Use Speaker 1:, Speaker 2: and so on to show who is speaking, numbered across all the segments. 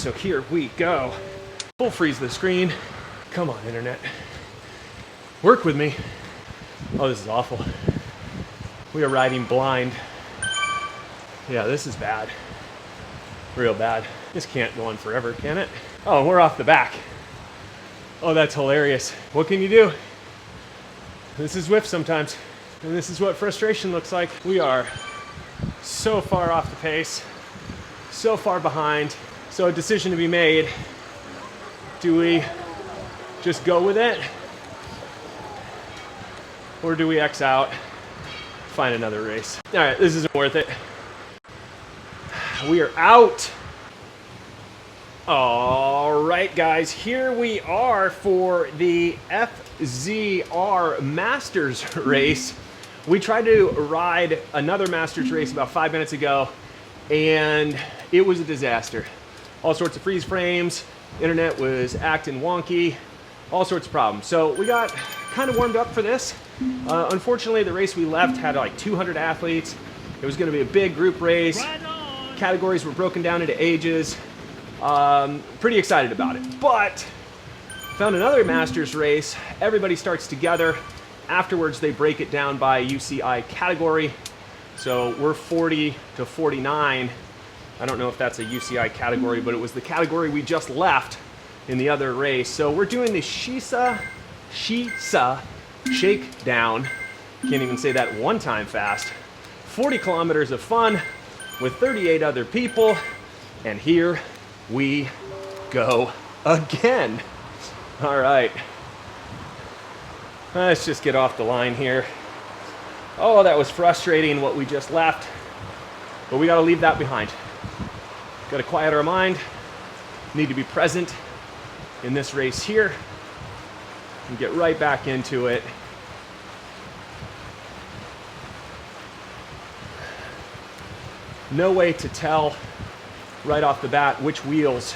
Speaker 1: so here we go. Full freeze the screen. Come on, internet. Work with me. Oh, this is awful. We are riding blind. Yeah, this is bad. Real bad. This can't go on forever, can it? Oh, we're off the back. Oh, that's hilarious. What can you do? This is Zwift sometimes. And this is what frustration looks like. We are so far off the pace, so far behind. So a decision to be made. Do we just go with it? Or do we X out, find another race? All right, this isn't worth it. We are out. All right, guys, here we are for the FZR Masters Race. We tried to ride another Masters race about 5 minutes ago, and it was a disaster. All sorts of freeze frames, internet was acting wonky, all sorts of problems. So we got kind of warmed up for this. Unfortunately, the race we left had like 200 athletes. It was going to be a big group race. Categories were broken down into ages. Pretty excited about it, but found another Masters race. Everybody starts together. Afterwards, they break it down by UCI category. So we're 40 to 49. I don't know if that's a UCI category, but it was the category we just left in the other race. So we're doing the Shisa Shakedown. Can't even say that one time fast. 40 kilometers of fun with 38 other people. And here we go again. All right. Let's just get off the line here. Oh, that was frustrating what we just left. But we got to leave that behind. Got to quiet our mind. Need to be present in this race here and get right back into it. No way to tell right off the bat which wheels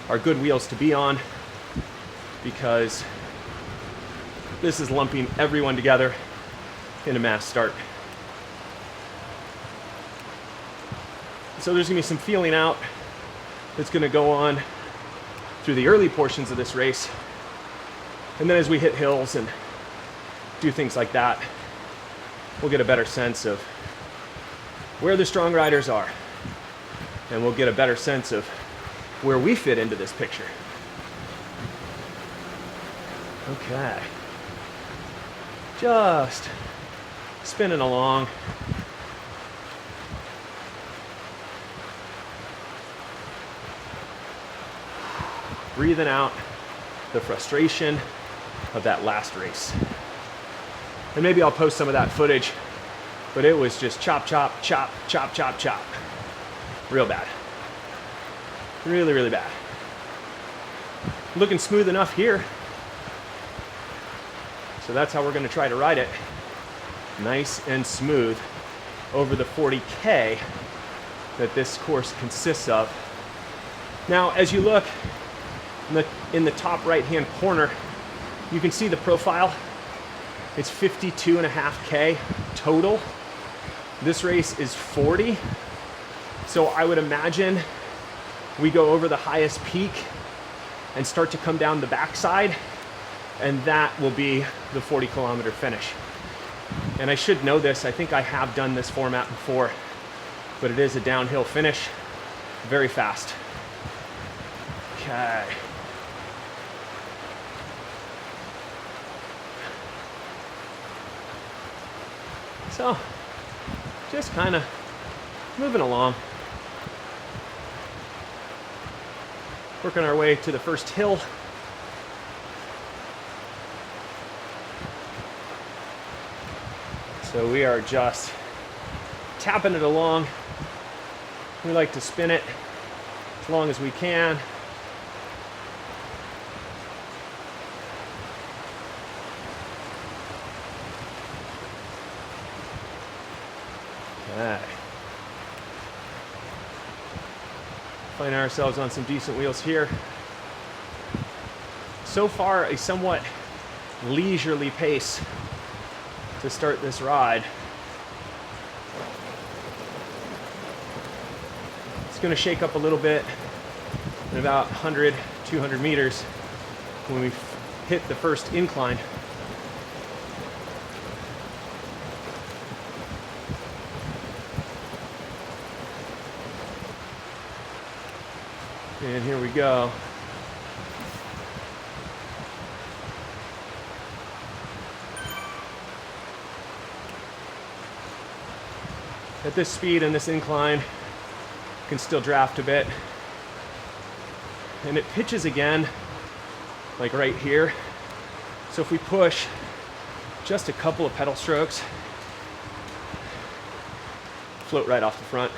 Speaker 1: are good wheels to be on, because this is lumping everyone together in a mass start. So there's gonna be some feeling out that's gonna go on through the early portions of this race. And then as we hit hills and do things like that, we'll get a better sense of where the strong riders are. And we'll get a better sense of where we fit into this picture. Okay. Just spinning along. Breathing out the frustration of that last race. And maybe I'll post some of that footage, but it was just chop, chop, chop, chop, chop, chop. Real bad. Really, really bad. Looking smooth enough here. So that's how we're going to try to ride it. Nice and smooth over the 40K that this course consists of. Now, as you look in the top right-hand corner, you can see the profile. It's 52.5K total. This race is 40. So I would imagine we go over the highest peak and start to come down the backside, and that will be the 40-kilometer finish. And I should know this, I think I have done this format before, but it is a downhill finish, very fast. Okay. So, just kind of moving along. Working our way to the first hill. So we are just tapping it along. We like to spin it as long as we can. Okay. Find ourselves on some decent wheels here. So far, a somewhat leisurely pace to start this ride. It's going to shake up a little bit in about 100, 200 meters when we hit the first incline. And here we go. At this speed and this incline, can still draft a bit. And it pitches again, like right here. So if we push just a couple of pedal strokes, float right off the front.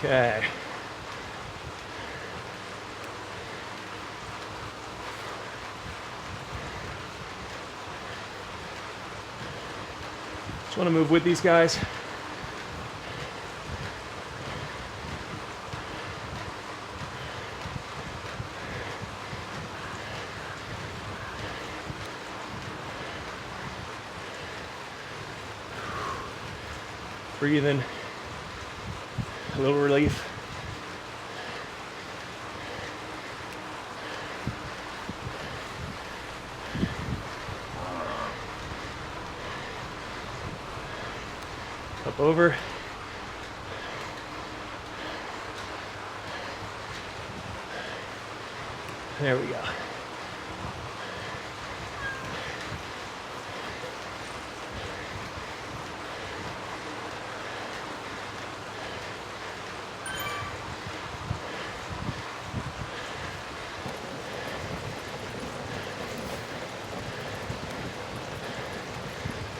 Speaker 1: Okay. Just want to move with these guys. Breathing. A little relief. Up over. There we go.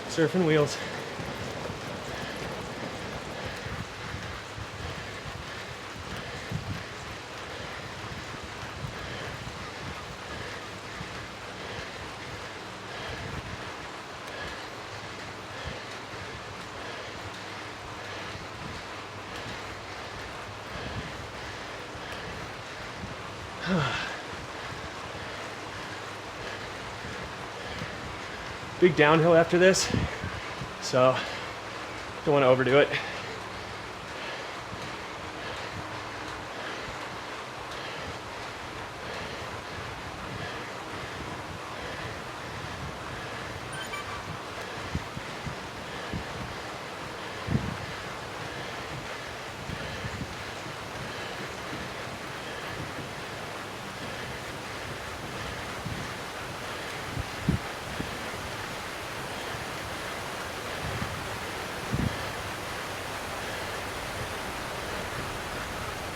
Speaker 1: Surfing wheels. Big downhill after this, so don't want to overdo it.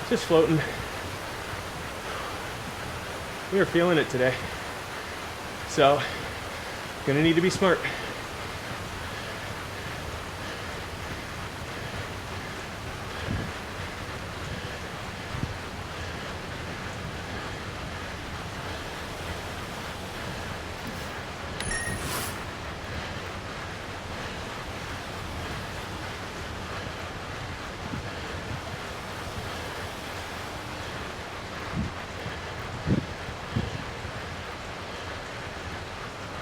Speaker 1: Just floating. We are feeling it today. So, gonna need to be smart.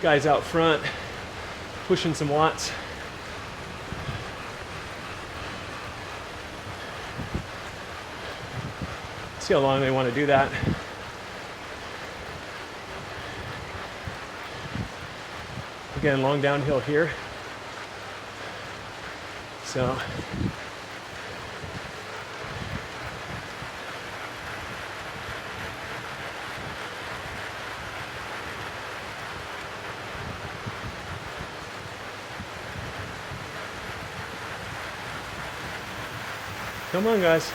Speaker 1: Guys out front pushing some watts. See how long they want to do that. Again, long downhill here. So come on, guys.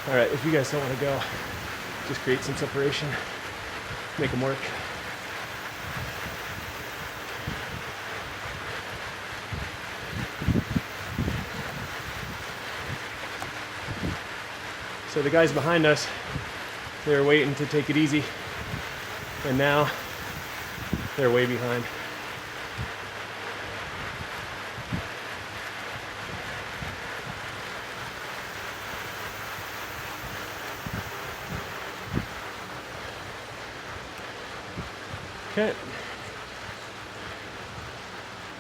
Speaker 1: All right, if you guys don't want to go, just create some separation, make them work. So the guys behind us, they were waiting to take it easy, and now they're way behind. Okay.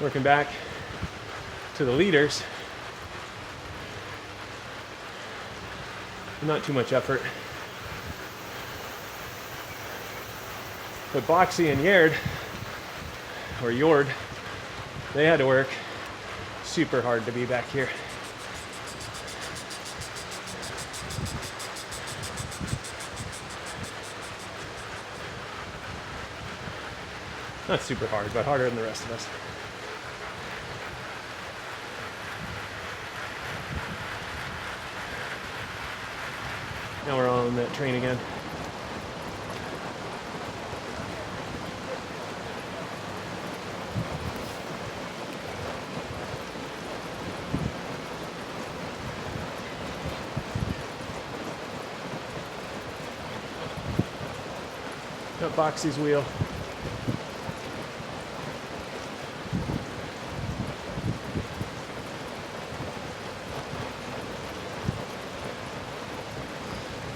Speaker 1: Working back to the leaders. Not too much effort. But Boxy and Yord, they had to work super hard to be back here. Not super hard, but harder than the rest of us. Now we're on that train again. Got Boxy's wheel.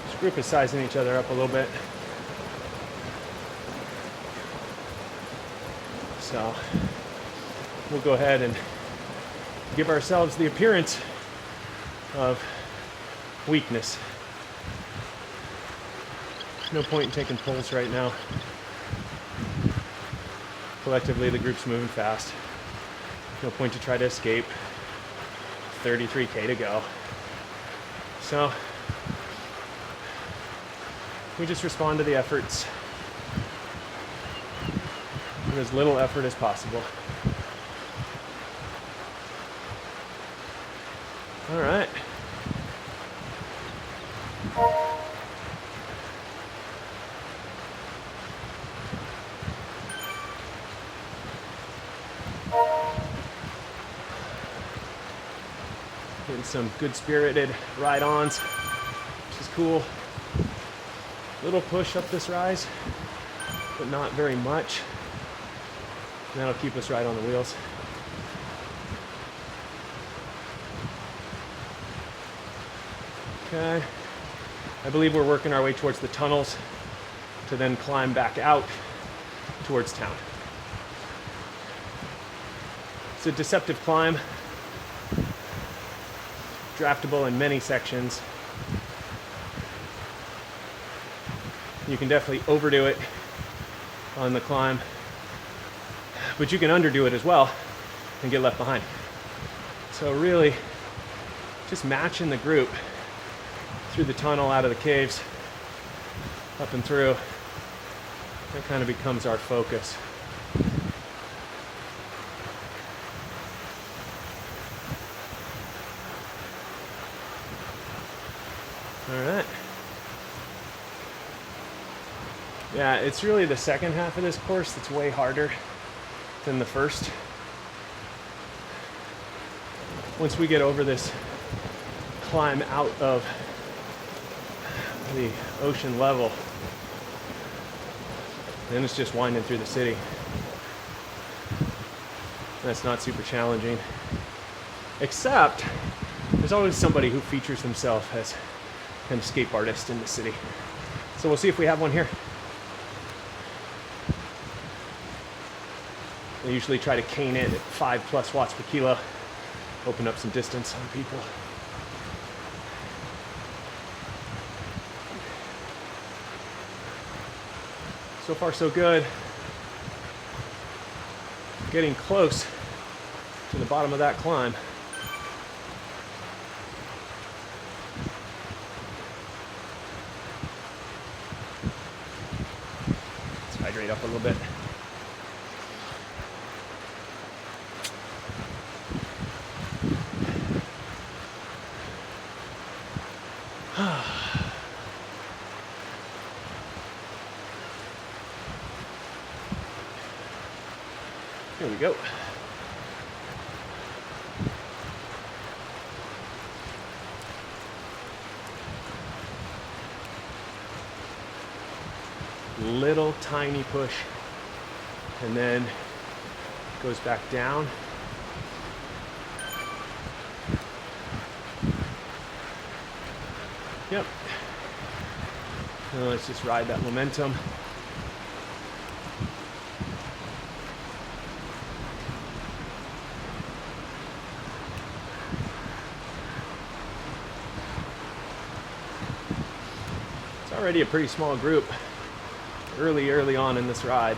Speaker 1: This group is sizing each other up a little bit. So we'll go ahead and give ourselves the appearance of weakness. No point in taking pulls right now. Collectively, the group's moving fast. No point to try to escape. 33K to go. So we just respond to the efforts with as little effort as possible. All right. Getting some good spirited ride-ons, which is cool. Little push up this rise, but not very much. And that'll keep us right on the wheels. Okay. I believe we're working our way towards the tunnels to then climb back out towards town. It's a deceptive climb, draftable in many sections. You can definitely overdo it on the climb, but you can underdo it as well and get left behind. So really, just matching the group through the tunnel, out of the caves, up and through, that kind of becomes our focus. All right. Yeah, it's really the second half of this course that's way harder than the first. Once we get over this climb out of the ocean level, then it's just winding through the city. That's not super challenging, except there's always somebody who features themselves as an escape artist in the city. So we'll see if we have one here. They usually try to cane it at 5+ watts per kilo, open up some distance on people. So far, so good. Getting close to the bottom of that climb. Let's hydrate up a little bit. Here we go. Little tiny push, and then goes back down. Yep. Now let's just ride that momentum. already a pretty small group early on in this ride.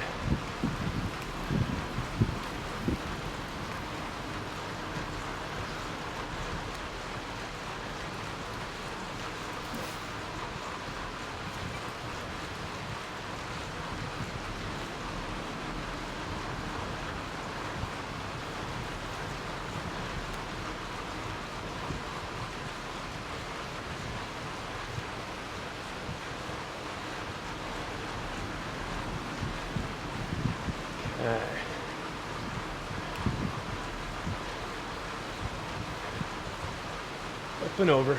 Speaker 1: Up and over.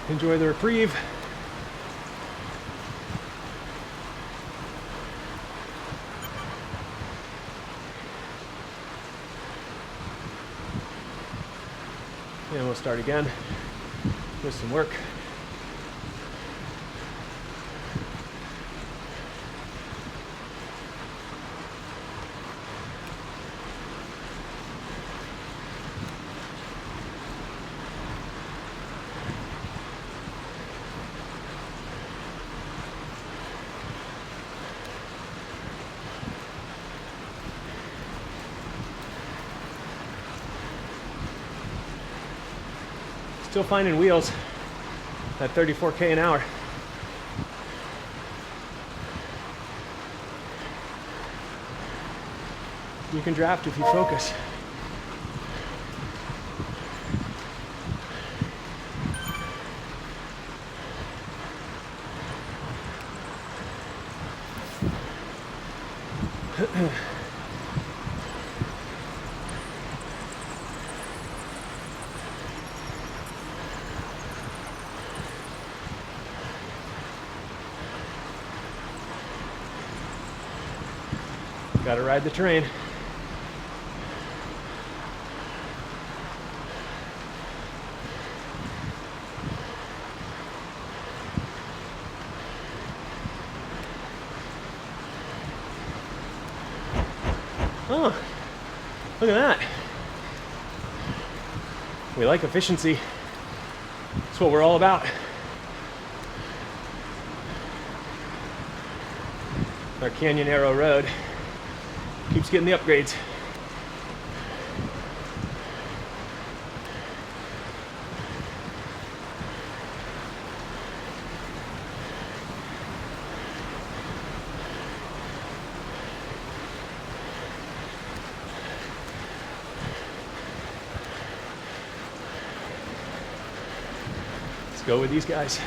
Speaker 1: Enjoy the reprieve. And we'll start again with some work. Still finding wheels at 34K an hour. You can draft if you focus. Gotta ride the terrain. Oh, look at that. We like efficiency. That's what we're all about. Our Canyon Arrow Road keeps getting the upgrades. Let's go with these guys.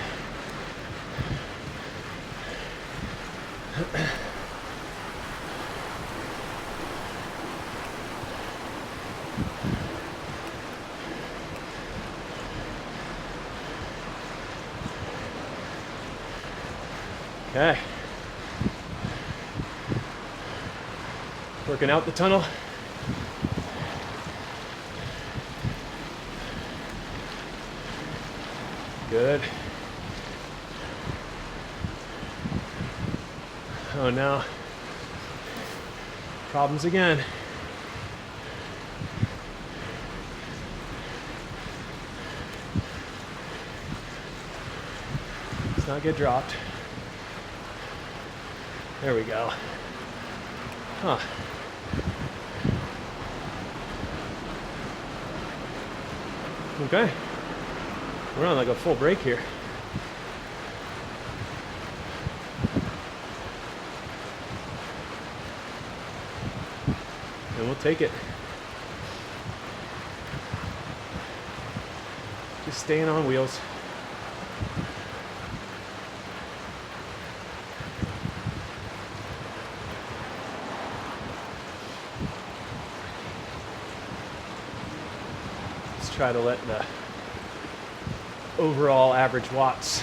Speaker 1: Okay. Working out the tunnel. Good. Oh no. Problems again. Let's not get dropped. There we go. Huh. Okay. We're on like a full break here. And we'll take it. Just staying on wheels. Try to let the overall average watts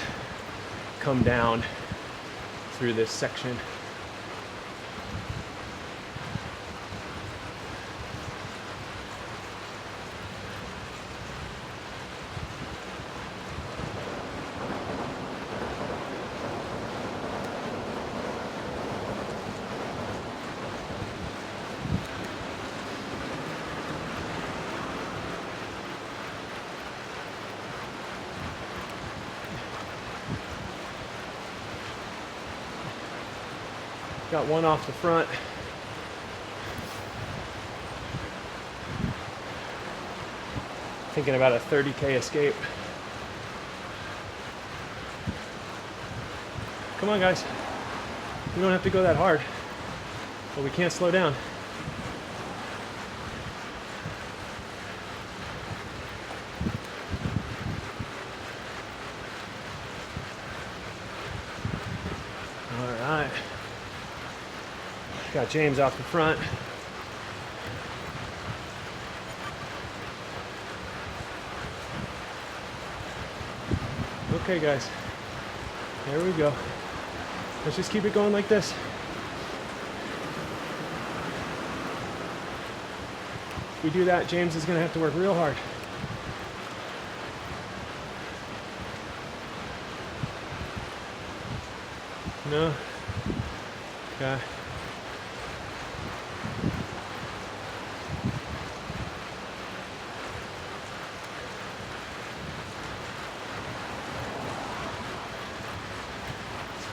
Speaker 1: come down through this section. Got one off the front. Thinking about a 30K escape. Come on, guys. We don't have to go that hard, but we can't slow down. All right. Got James off the front. Okay, guys. There we go. Let's just keep it going like this. If we do that, James is going to have to work real hard. No? Okay.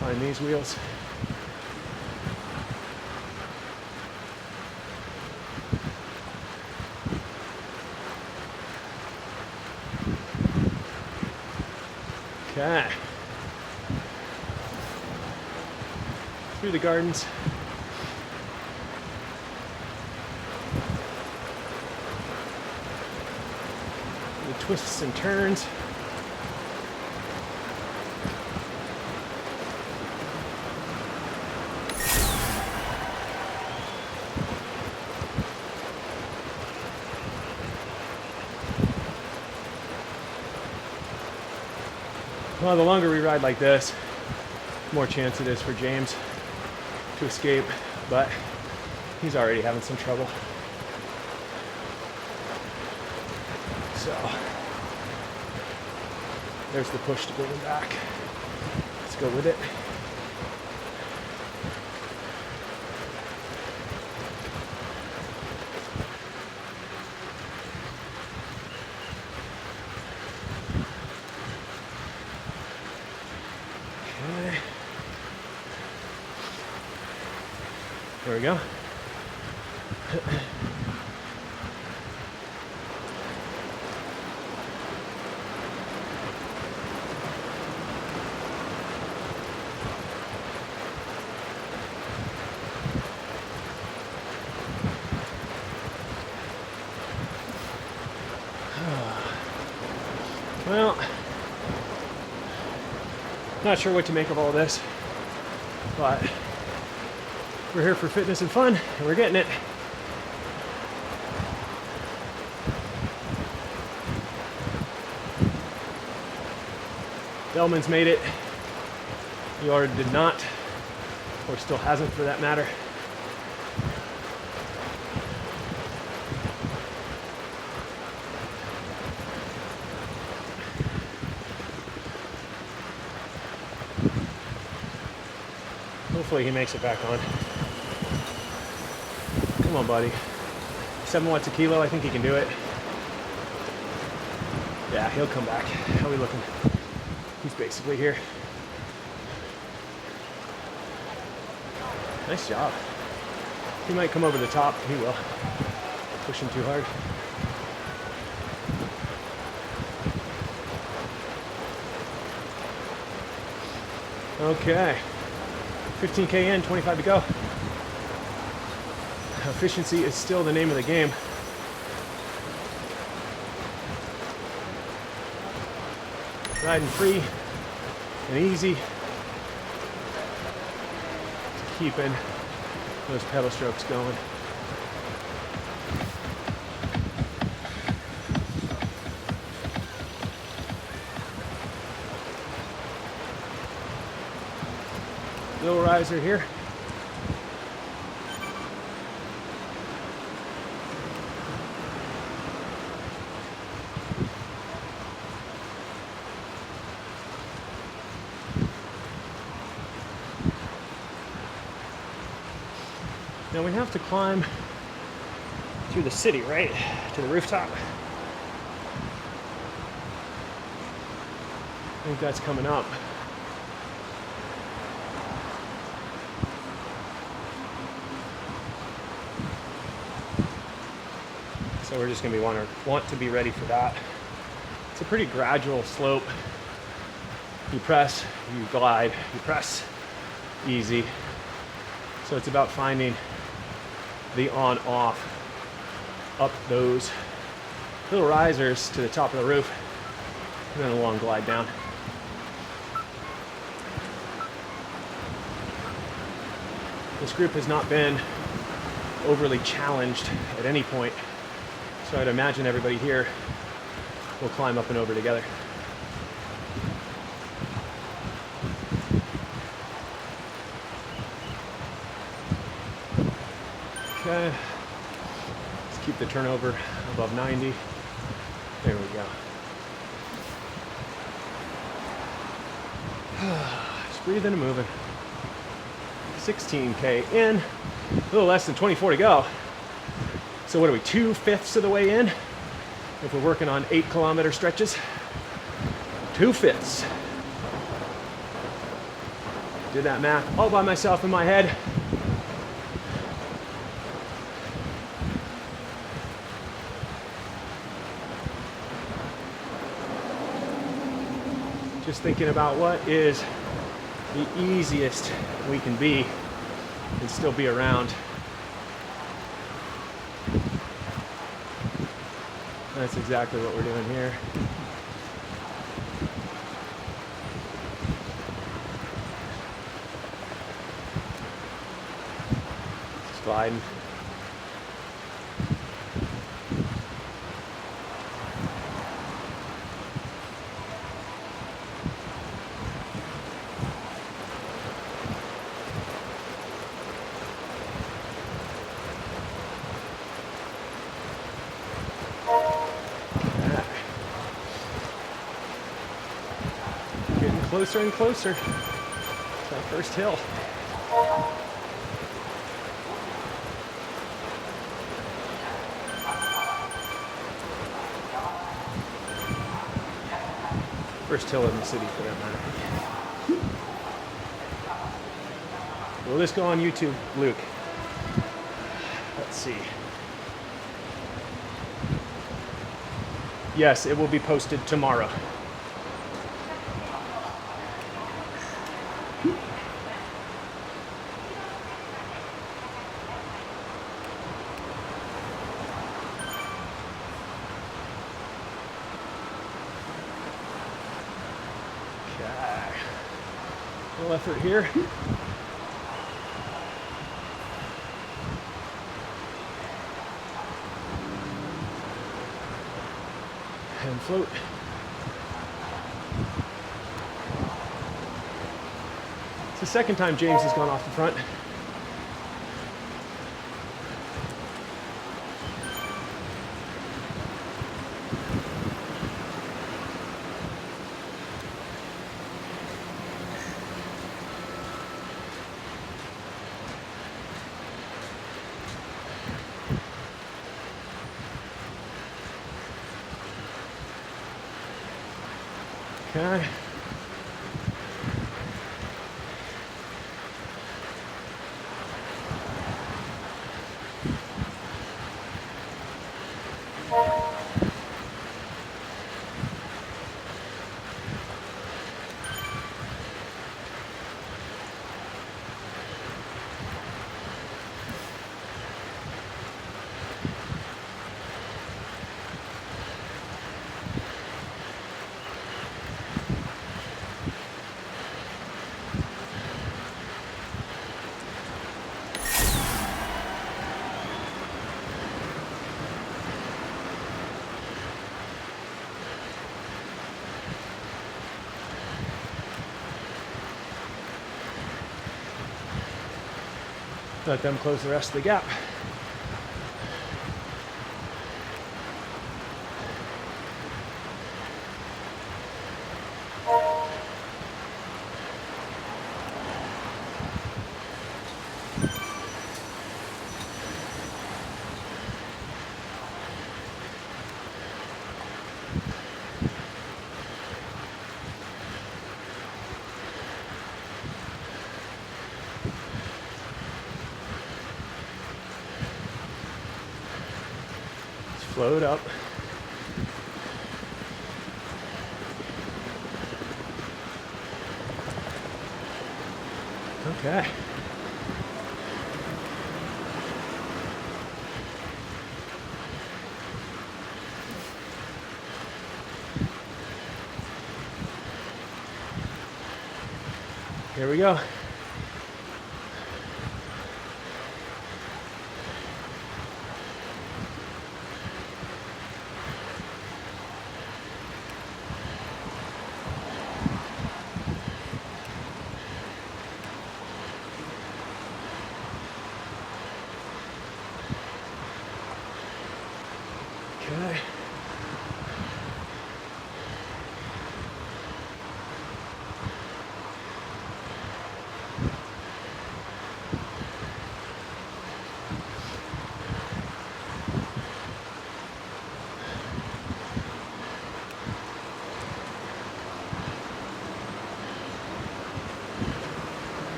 Speaker 1: Find these wheels. Okay. Through the gardens. The twists and turns. Well, the longer we ride like this, the more chance it is for James to escape, but he's already having some trouble. So, there's the push to bring him back. Let's go with it. There we go. Well, not sure what to make of all this, but we're here for fitness and fun, and we're getting it. Bellman's made it. Eeyore did not, or still hasn't for that matter. Hopefully he makes it back on. Come on, buddy. 7 watts a kilo, I think he can do it. Yeah, he'll come back. How are we looking? He's basically here. Nice job. He might come over the top. He will. Push him too hard. Okay. 15K in, 25 to go. Efficiency is still the name of the game. Riding free and easy. Keeping those pedal strokes going. Little riser here. Now we have to climb through the city, right? To the rooftop. I think that's coming up. So we're just gonna want to be ready for that. It's a pretty gradual slope. You press, you glide, you press, easy. So it's about finding the on-off up those little risers to the top of the roof, and then a long glide down. This group has not been overly challenged at any point, so I'd imagine everybody here will climb up and over together. Okay, let's keep the turnover above 90. There we go. Just breathing and moving. 16K in, a little less than 24 to go. So what are we, 2/5 of the way in? If we're working on 8-kilometer stretches, 2/5. Did that math all by myself in my head. Just thinking about what is the easiest we can be and still be around. That's exactly what we're doing here. Sliding. Closer and closer to that first hill. First hill in the city, for that matter. Will this go on YouTube, Luke? Let's see. Yes, it will be posted tomorrow. Little effort here. And float. It's the second time James has gone off the front. Okay. Let them close the rest of the gap. Float up. Okay. Here we go. Okay.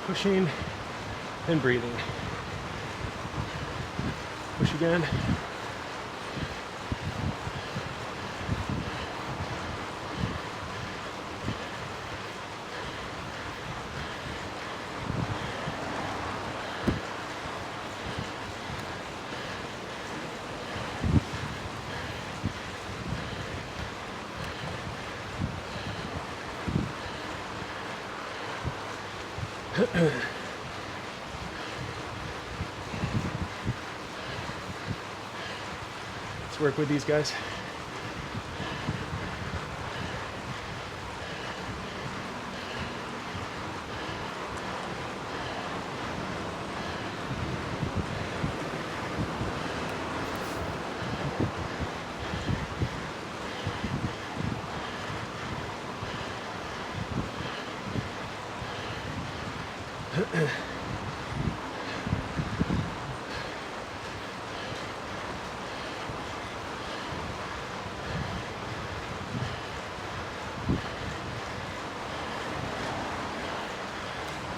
Speaker 1: Pushing and breathing. Push again. Let's work with these guys.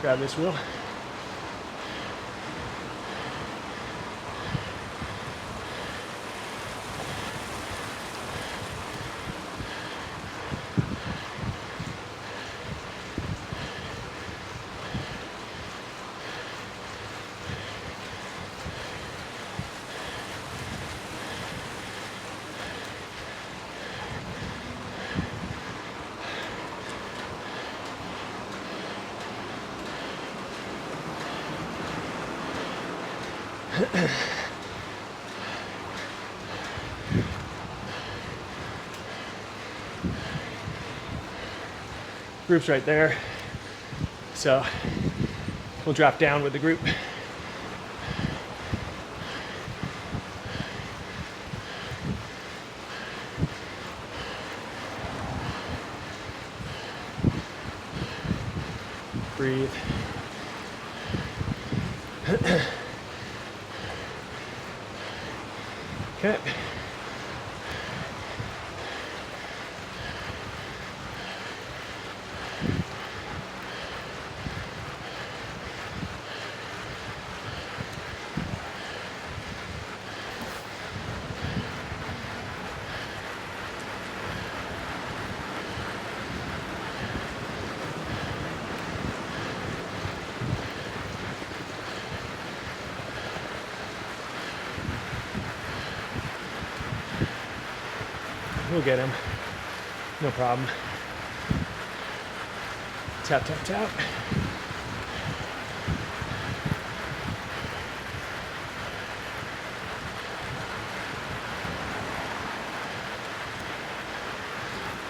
Speaker 1: Grab this wheel. Group's right there, so we'll drop down with the group. Breathe. Okay. We'll get him. No problem. Tap, tap, tap.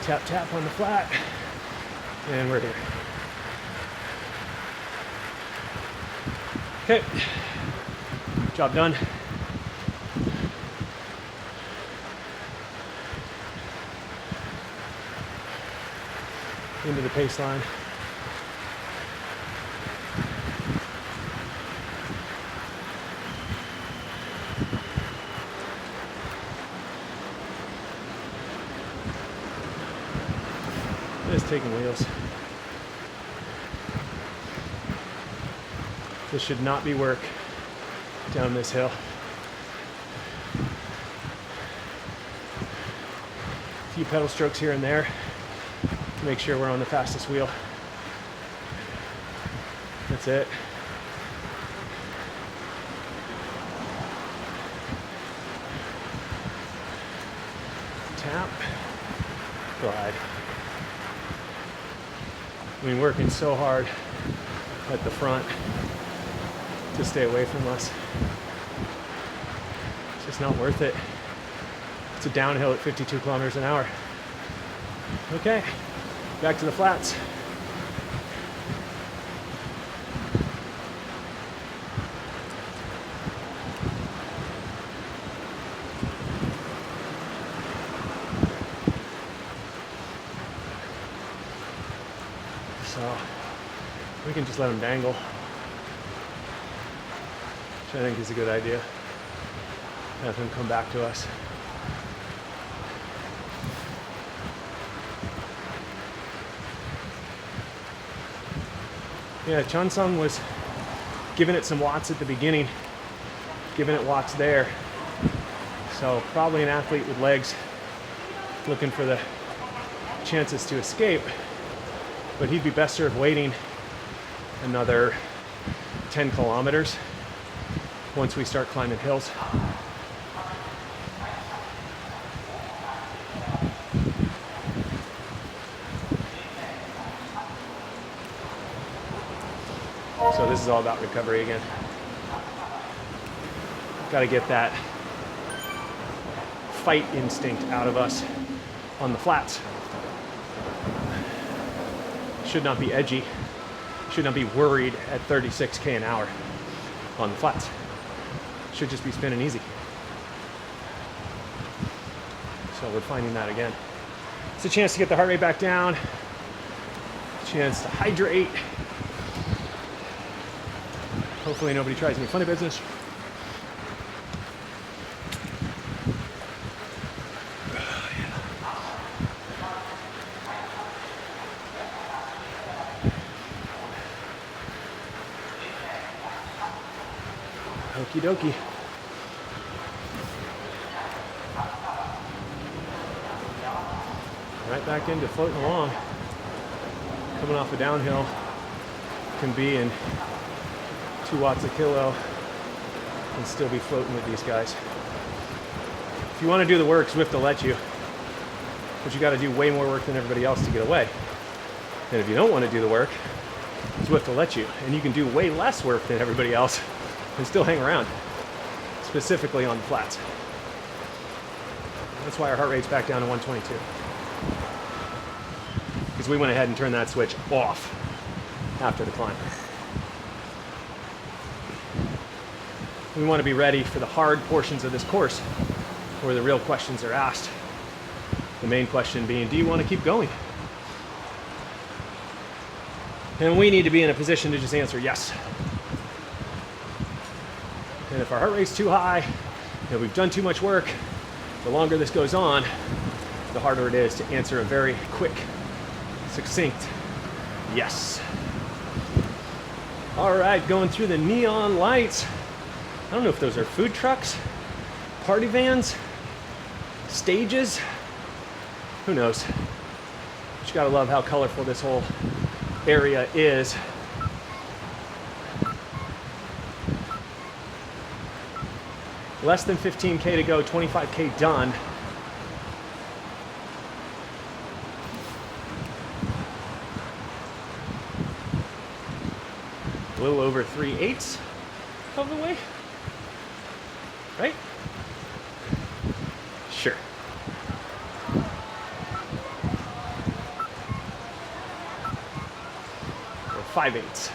Speaker 1: Tap, tap on the flat. And we're here. Okay. Job done. Into the pace line. Just taking wheels. This should not be work down this hill. A few pedal strokes here and there to make sure we're on the fastest wheel. That's it. Tap, glide. I mean, working so hard at the front to stay away from us. It's just not worth it. It's a downhill at 52 kilometers an hour. Okay, back to the flats. So we can just let them dangle, which I think is a good idea. Have them come back to us. Yeah, Chansung was giving it some watts at the beginning, giving it watts there. So probably an athlete with legs looking for the chances to escape, but he'd be best served waiting another 10 kilometers once we start climbing hills. So this is all about recovery again. Got to get that fight instinct out of us on the flats. Should not be edgy. Should not be worried at 36K an hour on the flats. Should just be spinning easy. So we're finding that again. It's a chance to get the heart rate back down. A chance to hydrate. Hopefully nobody tries any funny business. Okie dokie. Right back into floating along. Coming off a downhill can be in 2 watts a kilo and still be floating with these guys. If you want to do the work, Zwift will let you, but you got to do way more work than everybody else to get away. And if you don't want to do the work, Zwift will let you, and you can do way less work than everybody else and still hang around, specifically on the flats. That's why our heart rate's back down to 122. Because we went ahead and turned that switch off after the climb. We want to be ready for the hard portions of this course where the real questions are asked. The main question being, do you want to keep going? And we need to be in a position to just answer yes. And if our heart rate's too high, and we've done too much work, the longer this goes on, the harder it is to answer a very quick, succinct yes. All right, going through the neon lights. I don't know if those are food trucks, party vans, stages, who knows? But you gotta love how colorful this whole area is. Less than 15K to go, 25K done. A little over 3/8 of the way. Right? Sure. Or 5/8.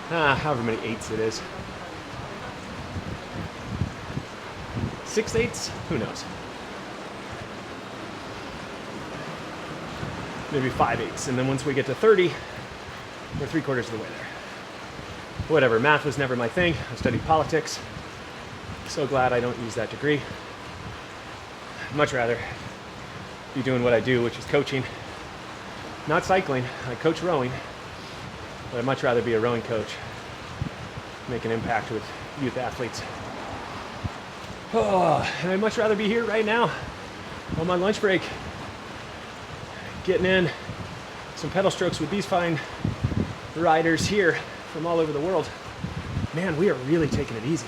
Speaker 1: However many eighths it is. 6/8? Who knows? Maybe 5/8. And then once we get to 30, we're 3/4 of the way there. Whatever, math was never my thing. I studied politics. So glad I don't use that degree. I'd much rather be doing what I do, which is coaching. Not cycling. I coach rowing, but I'd much rather be a rowing coach make an impact with youth athletes. Oh, and I'd much rather be here right now on my lunch break, getting in some pedal strokes with these fine riders here from all over the world. Man, we are really taking it easy.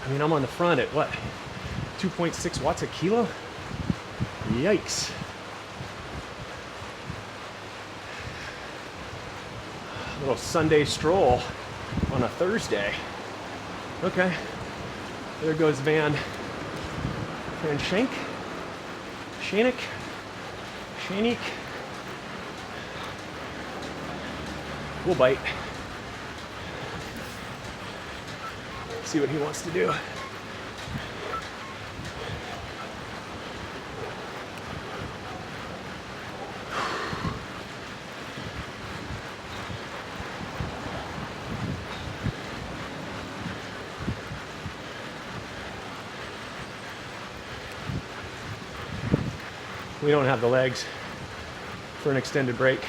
Speaker 1: I mean, I'm on the front at what, 2.6 watts a kilo? Yikes. A little Sunday stroll on a Thursday. Okay, there goes Van Shanik. We'll bite. See what he wants to do. We don't have the legs for an extended break.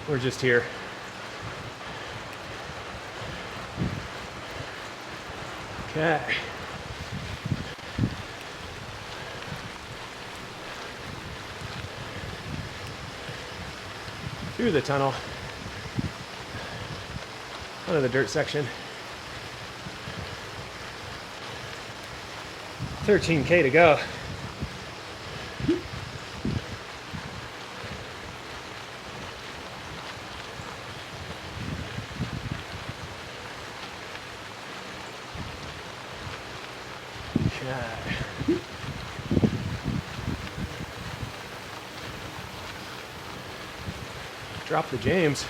Speaker 1: We're just here. Okay. Through the tunnel. Onto the dirt section. 13K to go. Okay. Drop the James.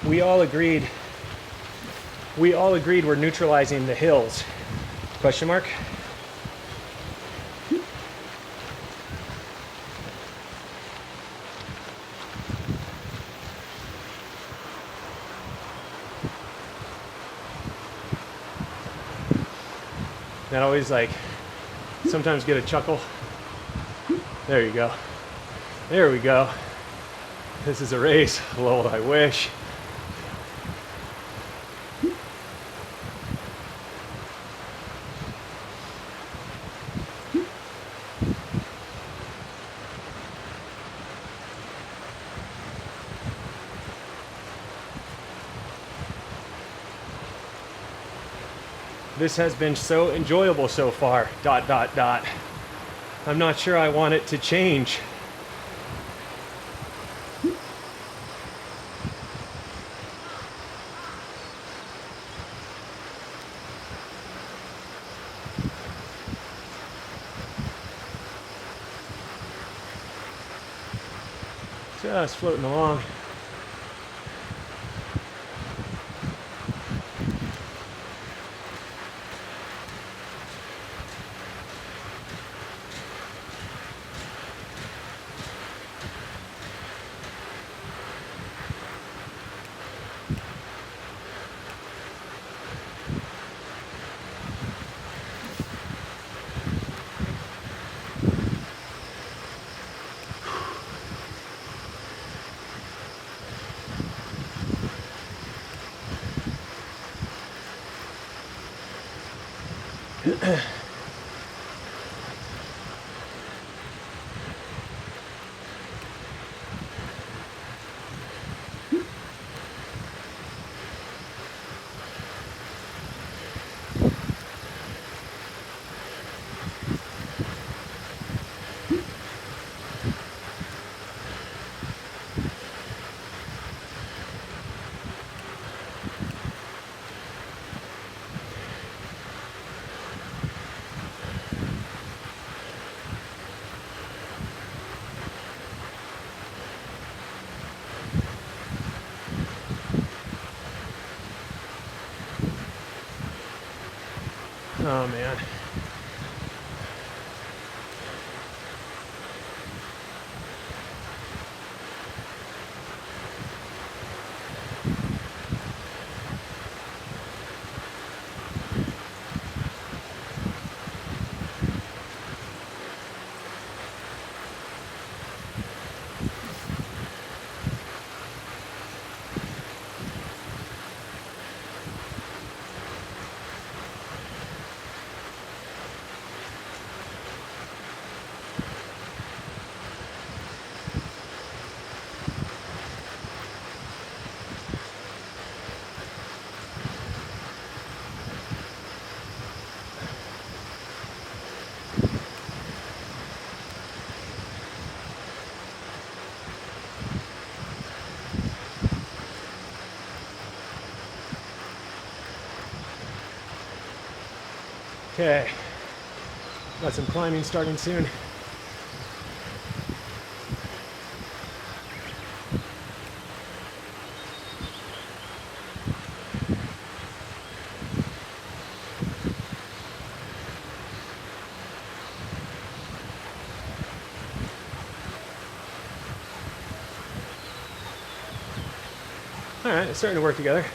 Speaker 1: We all agreed we're neutralizing the hills. Question mark? That always sometimes get a chuckle. There you go. There we go. This is a race. Lord, I wish. This has been so enjoyable so far, ... I'm not sure I want it to change. Just floating along. Oh man. Okay, got some climbing starting soon. All right, it's starting to work together.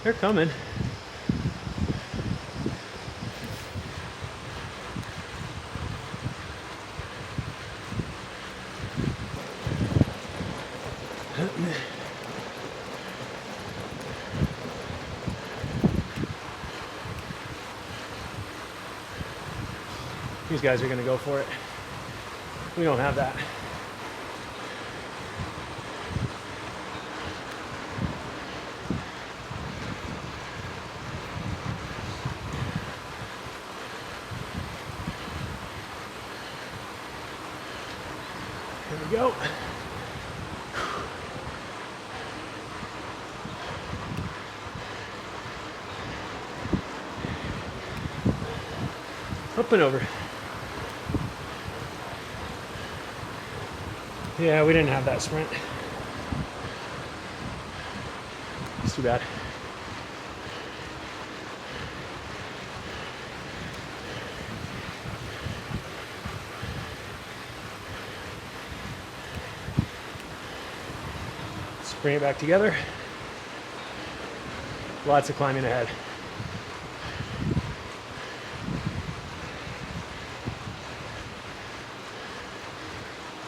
Speaker 1: They're coming. These guys are gonna go for it. We don't have that. Here we go. Up and over. Yeah, we didn't have that sprint. It's too bad. Let's bring it back together. Lots of climbing ahead.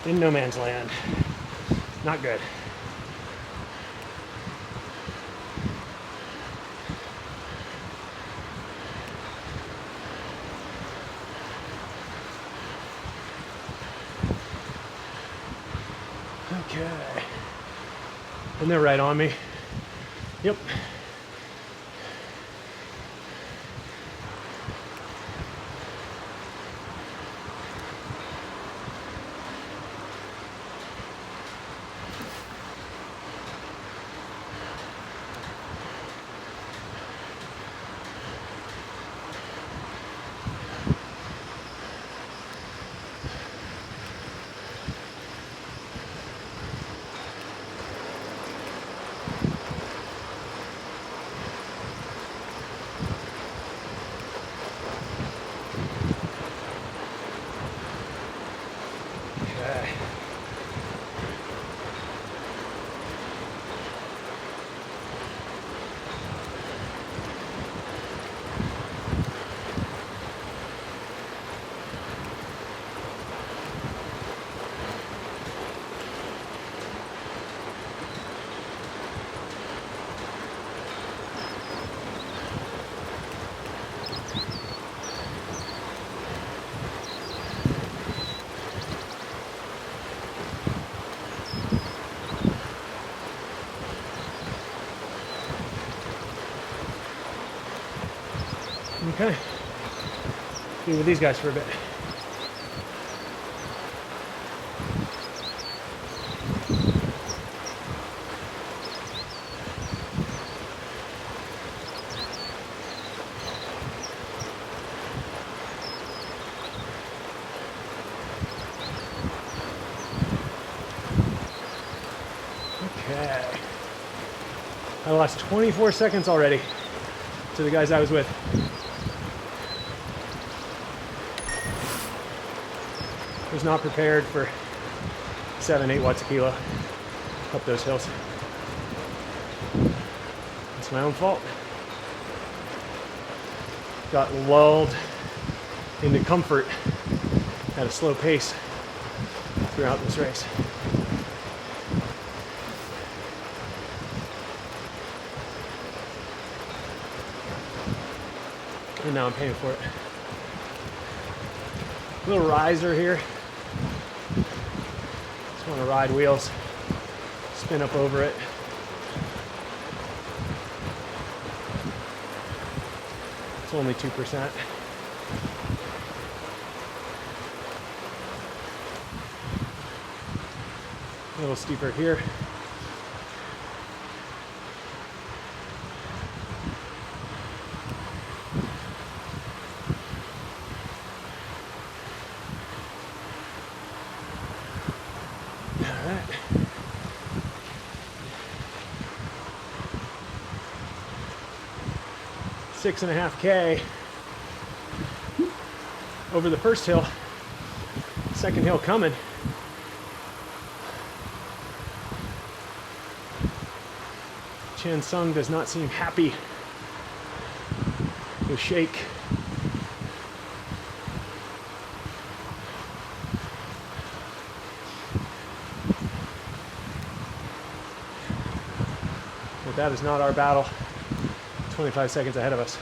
Speaker 1: In no man's land. Not good. Okay. And they're right on me. Yep. Okay. Be with these guys for a bit. Okay. I lost 24 seconds already to the guys I was with. Was not prepared for 7-8 watts a kilo up those hills. It's my own fault. Got lulled into comfort at a slow pace throughout this race. And now I'm paying for it. Little riser here. Just want to ride wheels, spin up over it. It's only 2%. A little steeper here. All right. Six and a half K over the first hill. Second hill coming. Chen Sung does not seem happy with Shake. But that is not our battle. 25 seconds ahead of us.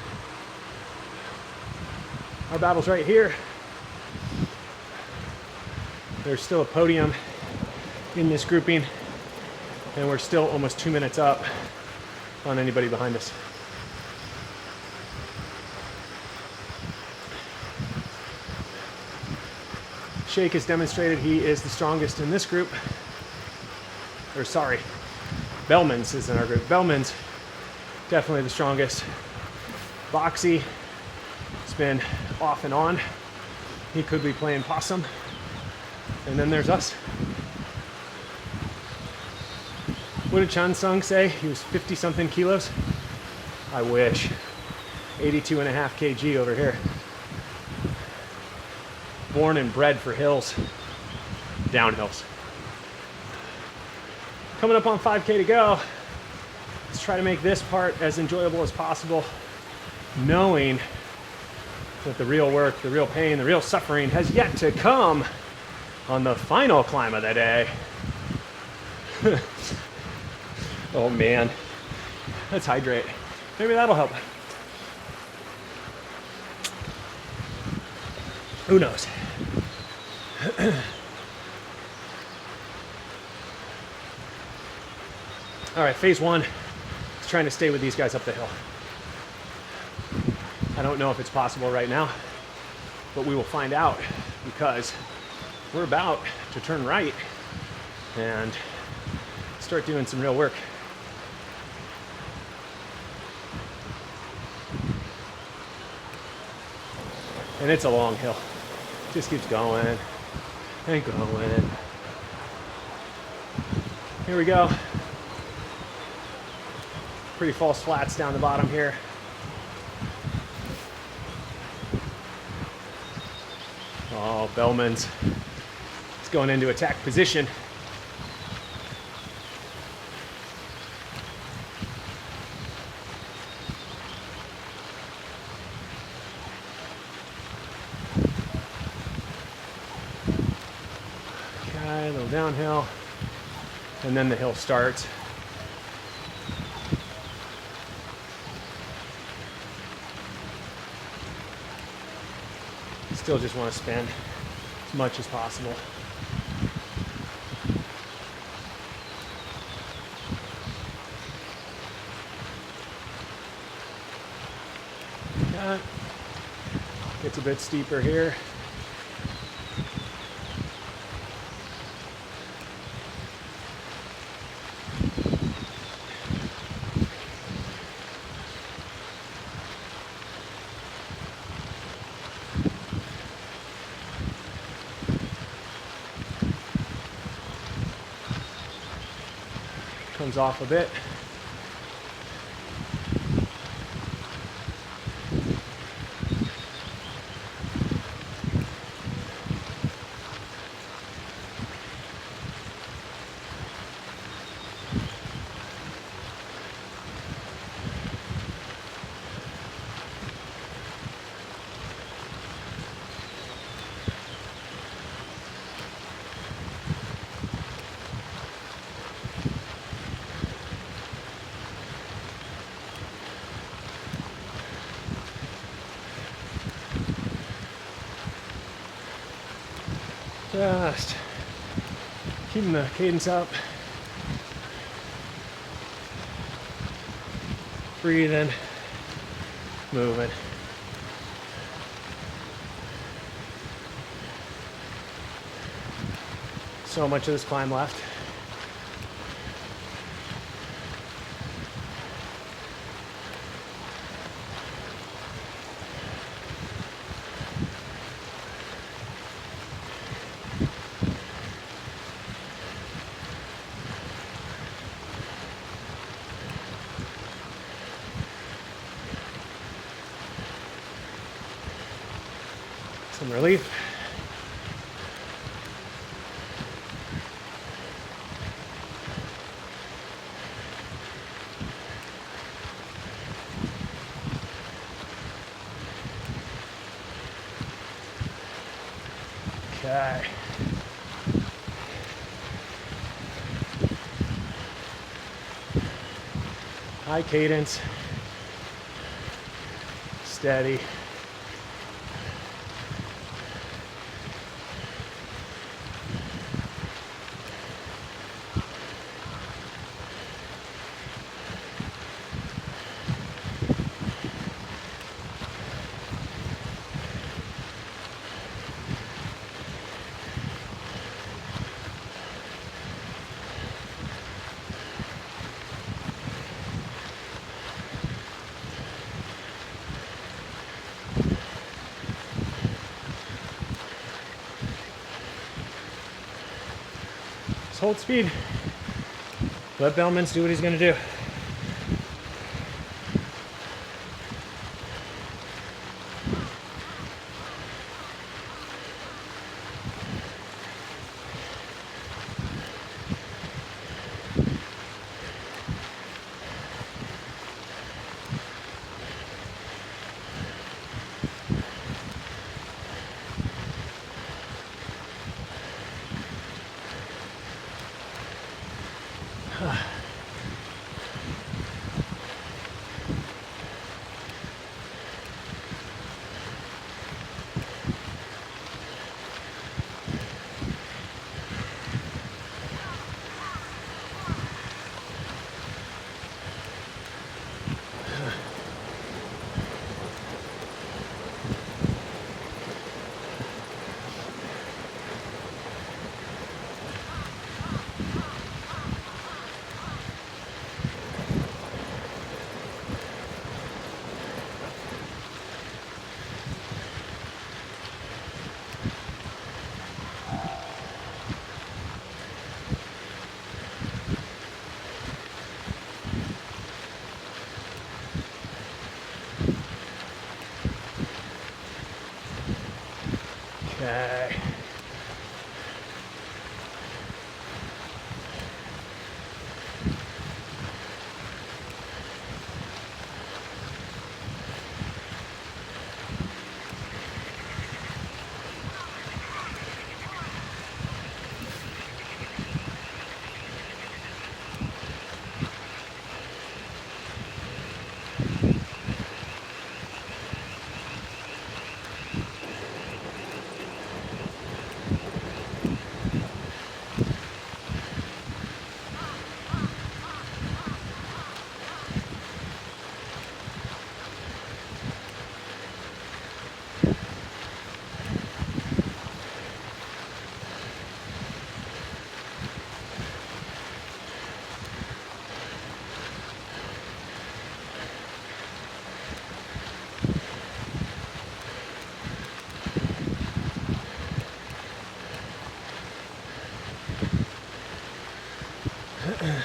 Speaker 1: Our battle's right here. There's still a podium in this grouping, and we're still almost 2 minutes up on anybody behind us. Shake has demonstrated he is the strongest in this group. Or sorry, Bellman's is in our group. Bellman's definitely the strongest. Boxy has been off and on. He could be playing possum. And then there's us. What did Chan Sung say? He was 50 something kilos? I wish. 82 and a half kg over here. Born and bred for hills, downhills. Coming up on 5K to go. Let's try to make this part as enjoyable as possible, knowing that the real work, the real pain, the real suffering has yet to come on the final climb of the day. Oh man, let's hydrate. Maybe that'll help. Who knows? All right, phase one is trying to stay with these guys up the hill. I don't know if it's possible right now, but we will find out because we're about to turn right and start doing some real work. And it's a long hill. Just keeps going and going. Here we go. Pretty false flats down the bottom here. Oh, Bellman's. It's going into attack position. Okay, a little downhill. And then the hill starts. Still just want to spin as much as possible. Gets a bit steeper here. Comes off a bit. Just keeping the cadence up. Breathing, moving. So much of this climb left. Some relief. Okay. High cadence, steady. Just hold speed. Let Bellmans do what he's going to do. Okay.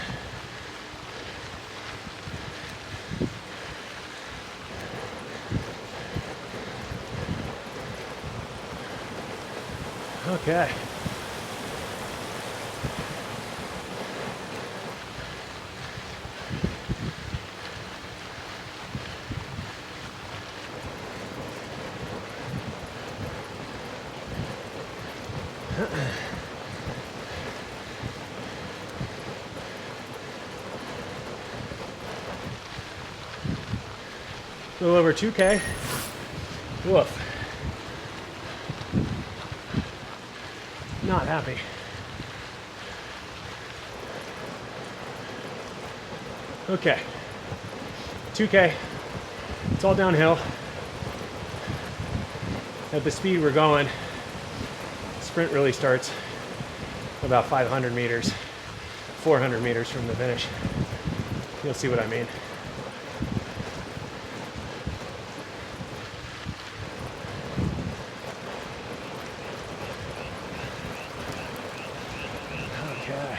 Speaker 1: A little over 2K. Woof. Not happy. Okay. 2K. It's all downhill. At the speed we're going, sprint really starts about 500 meters, 400 meters from the finish. You'll see what I mean. Okay.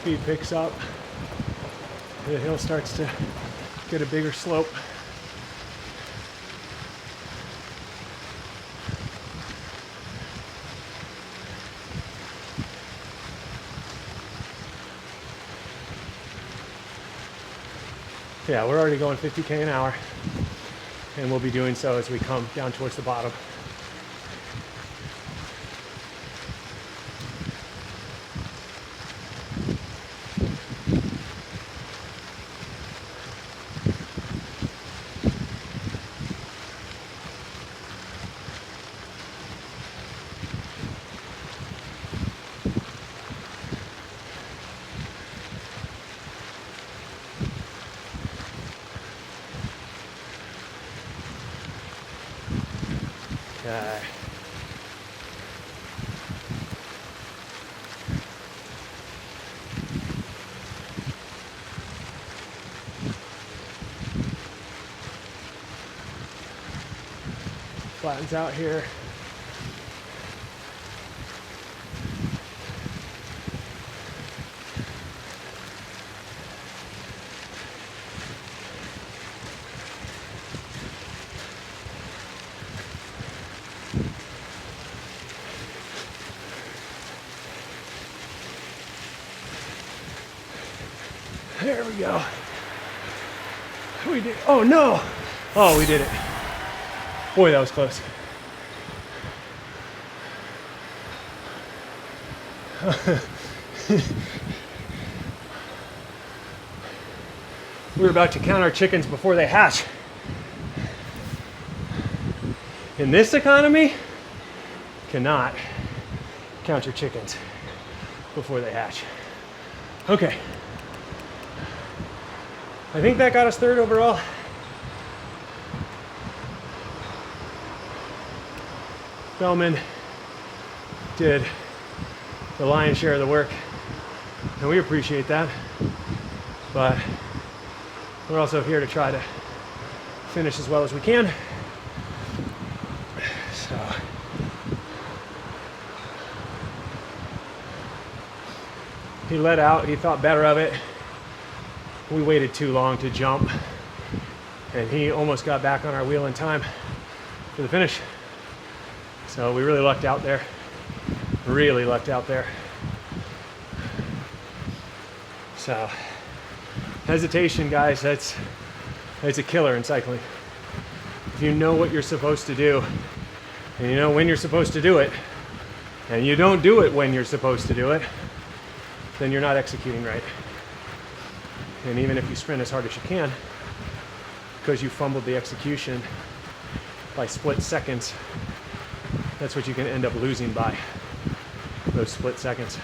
Speaker 1: Speed picks up. The hill starts to get a bigger slope. Yeah, we're already going 50K an hour, and we'll be doing so as we come down towards the bottom. Okay. Flattens out here. There we go. We did. Oh no! Oh, we did it. Boy, that was close. We're about to count our chickens before they hatch. In this economy, cannot count your chickens before they hatch. Okay. I think that got us third overall. Bellman did the lion's share of the work, and we appreciate that. But we're also here to try to finish as well as we can. So he let out, he thought better of it. We waited too long to jump, and he almost got back on our wheel in time for the finish. So we really lucked out there. Really lucked out there. So hesitation, guys, that's a killer in cycling. If you know what you're supposed to do, and you know when you're supposed to do it, and you don't do it when you're supposed to do it, then you're not executing right. And even if you sprint as hard as you can, because you fumbled the execution by split seconds, that's what you can end up losing by, those split seconds.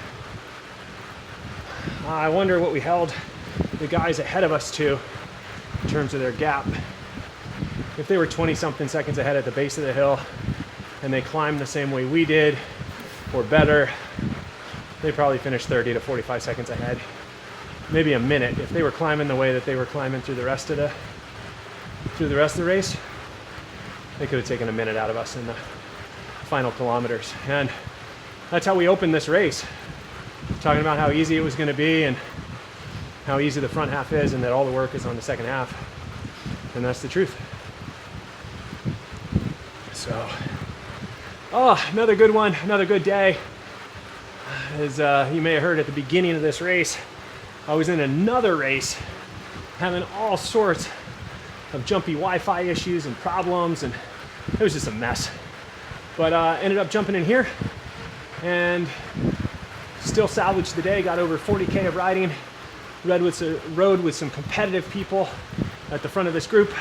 Speaker 1: I wonder what we held the guys ahead of us to in terms of their gap. if they were 20 something seconds ahead at the base of the hill and they climbed the same way we did or better, they probably finished 30 to 45 seconds ahead. Maybe a minute. If they were climbing the way that they were climbing through the rest of the race, they could have taken a minute out of us in the final kilometers. And that's how we opened this race, talking about how easy it was going to be and how easy the front half is and that all the work is on the second half. And that's the truth. So, another good one, another good day. As you may have heard at the beginning of this race, I was in another race having all sorts of jumpy Wi-Fi issues and problems, and it was just a mess. But ended up jumping in here and still salvaged the day, got over 40K of riding, rode with some competitive people at the front of this group.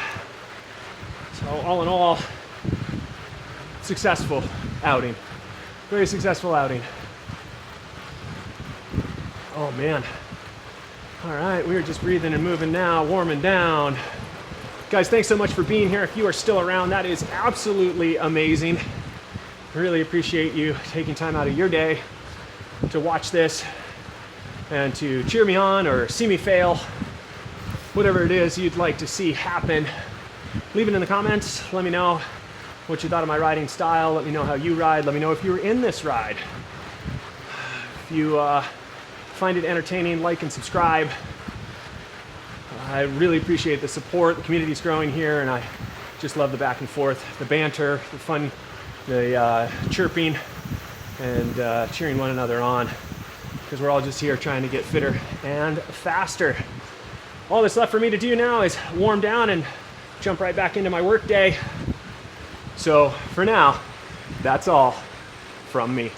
Speaker 1: So all in all, successful outing, very successful outing. Oh man. All right, we are just breathing and moving now, warming down. Guys, thanks so much for being here. If you are still around, that is absolutely amazing. I really appreciate you taking time out of your day to watch this and to cheer me on or see me fail. Whatever it is you'd like to see happen, leave it in the comments. Let me know what you thought of my riding style. Let me know how you ride. Let me know if you were in this ride. If you find it entertaining, like and subscribe. I really appreciate the support. The community's growing here, and I just love the back and forth, the banter, the fun, the chirping, and cheering one another on, because we're all just here trying to get fitter and faster. All that's left for me to do now is warm down and jump right back into my work day. So for now, that's all from me.